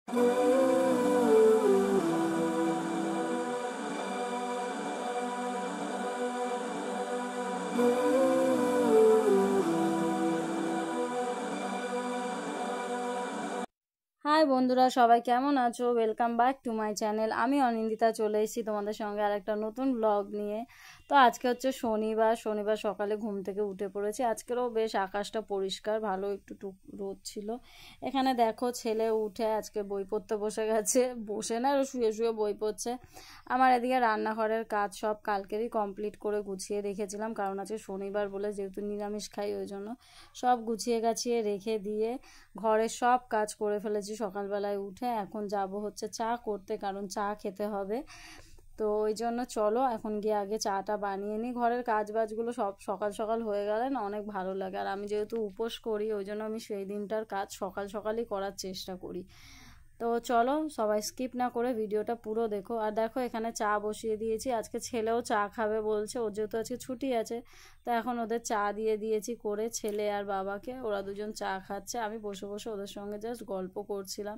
High বন্ধুরা, সবাই কেমন আছো? Welcome back to my channel. আমি অনিন্দিতা চলে এসেছি তোমাদের সঙ্গে আর একটা নতুন ব্লগ নিয়ে। তো আজকে হচ্ছে শনিবার সকালে ঘুম থেকে উঠে পড়েছি। আজকেরও বেশ আকাশটা পরিষ্কার, ভালো একটু রোদ ছিল। এখানে দেখো ছেলে উঠে আজকে বই পড়তে বসে গেছে, বসে না শুয়ে শুয়ে বই পড়ছে। আমার এদিকে রান্নাঘরের কাজ সব কালকেরই কমপ্লিট করে গুছিয়ে রেখেছিলাম, কারণ আজকে শনিবার বলে যেহেতু নিরামিষ খাই ওই জন্য সব গুছিয়ে গাছিয়ে রেখে দিয়ে ঘরের সব কাজ করে ফেলেছি সকালবেলায় উঠে। এখন যাব হচ্ছে চা করতে, কারণ চা খেতে হবে। তো ওই জন্য চলো এখন গিয়ে আগে চাটা বানিয়ে নিই। ঘরের কাজ বাজগুলো সব সকাল সকাল হয়ে গেলে না অনেক ভালো লাগে। আর আমি যেহেতু উপোস করি ওই জন্য আমি সেই দিনটার কাজ সকাল সকালই করার চেষ্টা করি। তো চলো সবাই স্কিপ না করে ভিডিওটা পুরো দেখো। আর দেখো এখানে চা বসিয়ে দিয়েছি, আজকে ছেলেও চা খাবে বলছে, ওর যেহেতু আজকে ছুটি আছে। তো এখন ওদের চা দিয়ে দিয়েছি করে, ছেলে আর বাবাকে, ওরা দুজন চা খাচ্ছে। আমি বসে বসে ওদের সঙ্গে জাস্ট গল্প করছিলাম,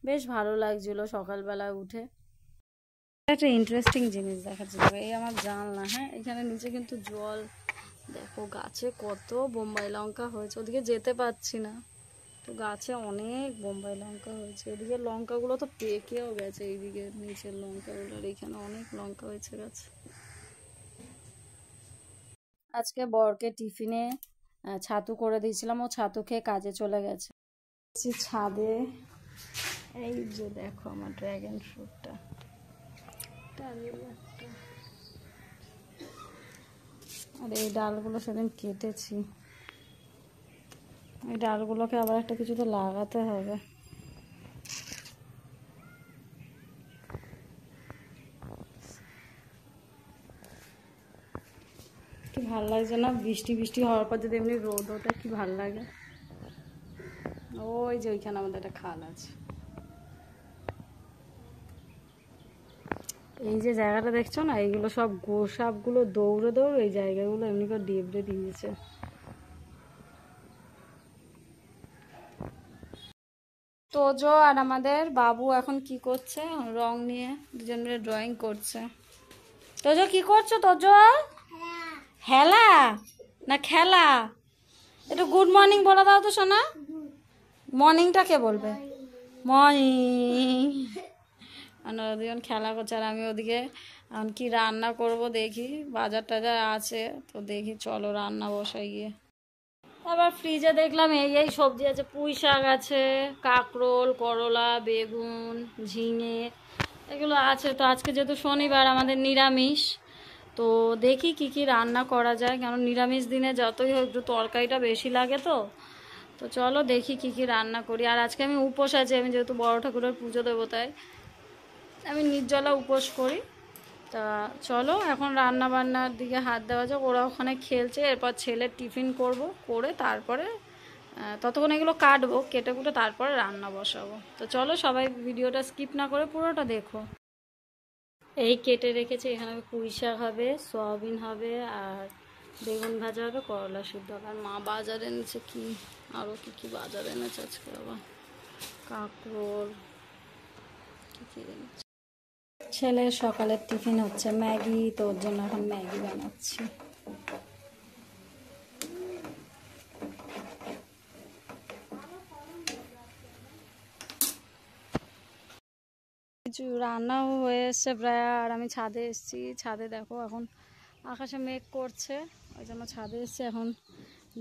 বেশ ভালো লাগছিল সকালবেলায় উঠে। একটা ইন্টারেস্টিং জিনিস দেখাচ্ছি, এই আমার জানলা, হ্যাঁ এখানে নিচে কিন্তু জল, দেখো গাছে কত বোম্বাই লঙ্কা হয়েছে। ওদিকে যেতে পারছি না, তো গাছে অনেক বোম্বাই লঙ্কা হয়েছে। এদিকে লঙ্কাগুলো তো পেকেও গেছে, এইদিকে নিচের লঙ্কাগুলো, আর এখানে অনেক লঙ্কা হয়েছে গাছে। আজকে বরকে টিফিনে ছাতু করে দিয়েছিলাম, ও ছাতু খেয়ে কাজে চলে গেছে। ছাদে এই যে দেখো আমার ড্রাগন ফ্রুটটা, আর এই ডালগুলো সেদিন কেটেছি, এই ডালগুলোকে আবার একটা কিছুতে লাগাতে হবে। কি ভাল লাগছে না, বৃষ্টি বৃষ্টি হওয়ার পর যদি এমনি রোদ ওঠে কি ভাল লাগে। ওই যে ওইখানে আমাদের একটা খাল আছে, এই যে জায়গাটা দেখছো না, এইগুলো সব গোসাপগুলো দৌড়ে দৌড়ে এই জায়গাগুলো এমনি করে ডেবড়ে দিয়েছে। তোজো আর আমাদের বাবু এখন কি করছে, রং নিয়ে দুজন মিলে ড্রয়িং করছে। তোজো কি করছো? তোজো হেলা না খেলা? একটু গুড মর্নিং বলে দাও তো সোনা। মর্নিংটা কে বলবে? মর্নিং। ওরা দুজন খেলা করছে, আর আমি ওদিকে এখন কি রান্না করব দেখি, বাজার টাজার আছে তো দেখি, চলো রান্না বসাই গিয়ে। আবার ফ্রিজে দেখলাম এই সবজি আছে, পুঁই শাক আছে, কাঁকরোল, করলা, বেগুন, ঝিঙে, এগুলো আছে। তো আজকে যেহেতু শনিবার আমাদের নিরামিষ, তো দেখি কি কি রান্না করা যায়, কারণ নিরামিষ দিনে যতই হোক একটু তরকারিটা বেশি লাগে। তো চলো দেখি কি কি রান্না করি। আর আজকে আমি উপোস আছি, আমি যেহেতু বড় ঠাকুরের পুজো দেবো তাই আমি নির্জলা উপোস করি। তা চলো এখন রান্না বান্নার দিকে হাত দেওয়া যাক। ওরা ওখানে খেলছে, এরপর ছেলের টিফিন করব, করে তারপরে ততক্ষণ এগুলো কাটবো, কেটে কুটে তারপরে রান্না বসাবো। তো চলো সবাই ভিডিওটা স্কিপ না করে পুরোটা দেখো। এই কেটে রেখেছি, এখানে পুঁই শাক হবে, সয়াবিন হবে, আর বেগুন ভাজা হবে, করলা সিদ্ধ হবে। আর মা বাজারে এনেছে কি, আরও কী কী বাজারে এনেছে আজকে, আবার কাঁকরোল, কী কী এনেছে। ছেলের সকালের টিফিন হচ্ছে ম্যাগি, তো ওর জন্য এখন ম্যাগি বানাচ্ছি। কিছু রান্নাও হয়ে এসছে প্রায়, আর আমি ছাদে এসেছি। ছাদে দেখো এখন আকাশে মেঘ করছে, ওই জন্য ছাদে এসছে। এখন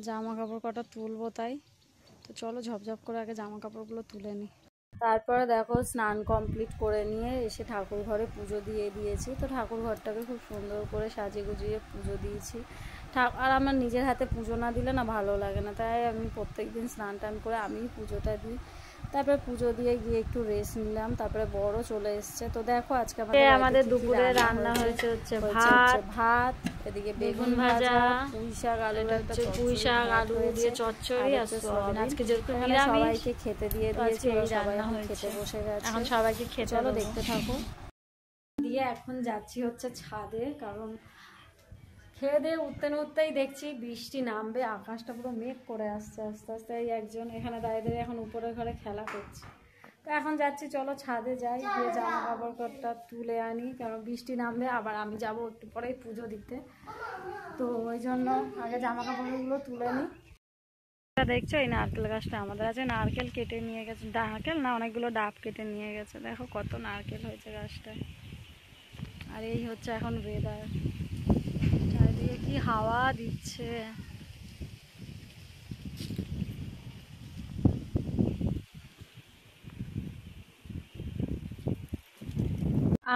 জামা কাপড় কটা তুলবো তাই। তো চলো ঝপঝপ করে আগে জামা কাপড়গুলো তুলে নিই। তারপরে দেখো স্নান কমপ্লিট করে নিয়ে এসে ঠাকুর ঘরে পুজো দিয়ে দিয়েছি। তো ঠাকুর ঘরটাকে খুব সুন্দর করে সাজিয়ে গুজিয়ে পুজো দিয়েছি। আর আমার নিজের হাতে পুজো না দিলে না ভালো লাগে না, তাই আমি প্রত্যেক দিন স্নান টান করে আমিই পুজোটা দিই। তারপরে পুজো দিয়ে গিয়ে একটু রেস্ট নিলাম, তারপরে বড় চলে এসছে। তো দেখো আজকে আমাদের দুপুরে রান্না হয়েছে হচ্ছে ভাত, এদিকে বেগুন ভাজা, পুঁই শাক আলু দিয়ে চচ্চড়ি, আর সোয়াবিন। আজকে যেহেতু সবাইকে খেতে দিয়ে দিয়েছে, সবাই খেতে বসে গেছে। এখন সবাইকে খেতে, চলো দেখতে থাকো। দিয়ে এখন যাচ্ছি হচ্ছে ছাদে, কারণ খেয়ে দিয়ে উঠতে না উঠতেই দেখছি বৃষ্টি নামবে, আকাশটা পুরো মেঘ করে আসছে আস্তে আস্তে। এই একজন এখানে দাঁড়িয়ে দাঁড়িয়ে এখন উপরের ঘরে খেলা করছে, তো এখন যাচ্ছি, চলো ছাদে যাই, গিয়ে জামা কাপড়টা তুলে আনি, কারণ বৃষ্টি নামলে আবার আমি যাব একটু পরেই পুজো দিতে। তো ওই জন্য আগে জামা কাপড়গুলো তুলে নিই। দেখছো এই নারকেল গাছটা আমাদের আছে, নারকেল কেটে নিয়ে গেছে, নারকেল না অনেকগুলো ডাব কেটে নিয়ে গেছে, দেখো কত নারকেল হয়েছে গাছটায়। আর এই হচ্ছে এখন ওয়েদার, চারিদিকে কি হাওয়া দিচ্ছে।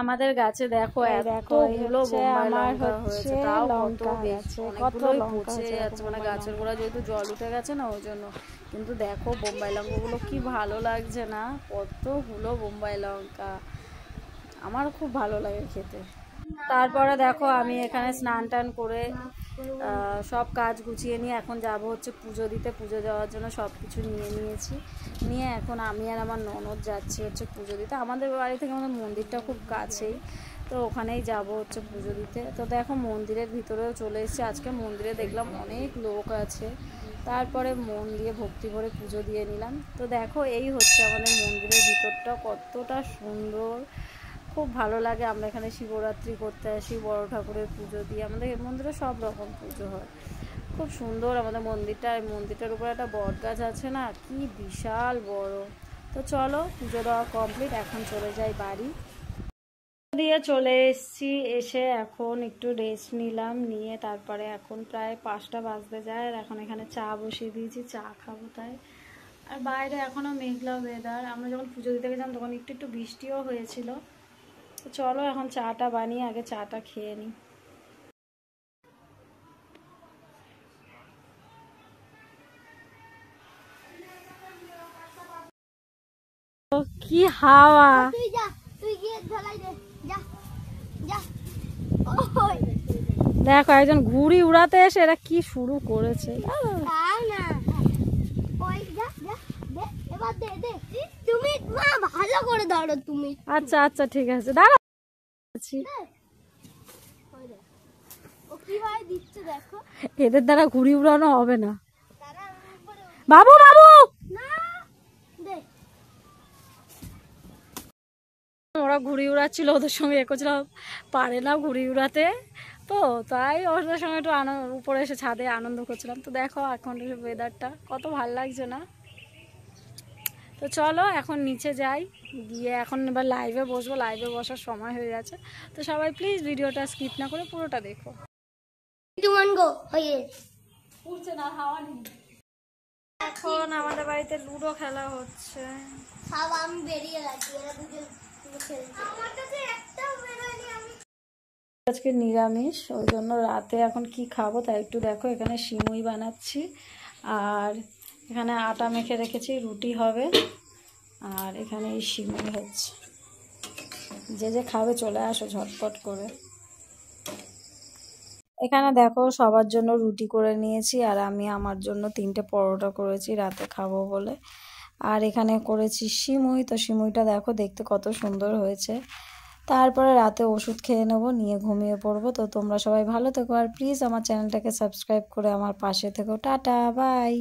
আমাদের গাছে দেখো এতগুলো বোম্বাই লঙ্কা হয়েছে, তাও কত বেশি, অনেকগুলোই পচে যাচ্ছে, মানে গাছের গোড়া যেহেতু জল উঠে গেছে না ওই জন্য। কিন্তু দেখো বোম্বাই লঙ্কাগুলো কি ভালো লাগছে না, কতগুলো বোম্বাই লঙ্কা, আমার খুব ভালো লাগে খেতে। তারপরে দেখো আমি এখানে স্নান টান করে সব কাজ গুছিয়ে নিয়ে এখন যাব হচ্ছে পুজো দিতে। পুজো দেওয়ার জন্য সব কিছু নিয়ে নিয়েছি, নিয়ে এখন আমি আর আমার ননদ যাচ্ছি হচ্ছে পুজো দিতে। আমাদের বাড়ি থেকে আমাদের মন্দিরটা খুব কাছেই, তো ওখানেই যাব হচ্ছে পুজো দিতে। তো দেখো মন্দিরের ভিতরেও চলে এসেছি, আজকে মন্দিরে দেখলাম অনেক লোক আছে। তারপরে মন দিয়ে ভক্তি করে পুজো দিয়ে নিলাম। তো দেখো এই হচ্ছে আমাদের মন্দিরের ভিতরটা কতটা সুন্দর, খুব ভালো লাগে। আমরা এখানে শিবরাত্রি করতে আসি, বড় ঠাকুরের পুজো দিই, আমাদের মন্দিরে সব রকম পুজো হয়। খুব সুন্দর আমাদের মন্দিরটা। আর মন্দিরটার উপরে একটা বট গাছ আছে না, কি বিশাল বড়। তো চলো পুজো দেওয়া কমপ্লিট, এখন চলে যাই বাড়ি। দিয়ে চলে এসেছি, এসে এখন একটু রেস্ট নিলাম, নিয়ে তারপরে এখন প্রায় 5টা বাজতে যায়। আর এখন এখানে চা বসিয়ে দিয়েছি, চা খাবো তাই। আর বাইরে এখনও মেঘলা ওয়েদার, আমরা যখন পুজো দিতে গেছিলাম তখন একটু একটু বৃষ্টিও হয়েছিল। তো চলো এখন চাটা বানিয়ে আগে চাটা খেয়ে নিই। কি হাওয়া, দেখো একজন ঘুড়ি উড়াতে এসে এরা কি শুরু করেছে। তুমি ভালো করে ধরো তুমি। আচ্ছা আচ্ছা ঠিক আছে, দাঁড়াও। এদের দ্বারা ঘুড়ি উড়ানো হবে না। বাবু বাবু, ওরা ঘুড়ি উড়াচ্ছিল, ওদের সঙ্গে করছিলাম, পারে না ঘুড়ি উড়াতে, তো তাই ওদের সঙ্গে একটু উপরে এসে ছাদে আনন্দ করছিলাম। তো দেখো এখন ওয়েদারটা কত ভালো লাগছে না। তো চলো এখন নিচে যাই, গিয়ে এখন এবার লাইভে বসবো, লাইভে বসার সময় হয়ে গেছে। তো সবাই প্লিজ ভিডিওটা স্কিপ না করে পুরোটা দেখো। এখন আমাদের বাড়িতে লুডো খেলা হচ্ছে, আমি বেরিয়ে গেছি, আজকে নিরামিষ, ওই জন্য রাতে এখন কি খাবো তাই একটু দেখো, এখানে সিমুই বানাচ্ছি, আর এখানে আটা মেখে রেখেছি, রুটি হবে, আর এখানে এই সিমুই হচ্ছে। যে যে খাবে চলে আসো ঝটপট করে। এখানে দেখো সবার জন্য রুটি করে নিয়েছি, আর আমি আমার জন্য 3টে পরোটা করেছি রাতে খাবো বলে। আর এখানে করেছি সিমুই, তো সিমুইটা দেখো দেখতে কত সুন্দর হয়েছে। তারপরে রাতে ওষুধ খেয়ে নেবো, নিয়ে ঘুমিয়ে পড়বো। তো তোমরা সবাই ভালো থেকো, আর প্লিজ আমার চ্যানেলটাকে সাবস্ক্রাইব করে আমার পাশে থেকো। Tata bye.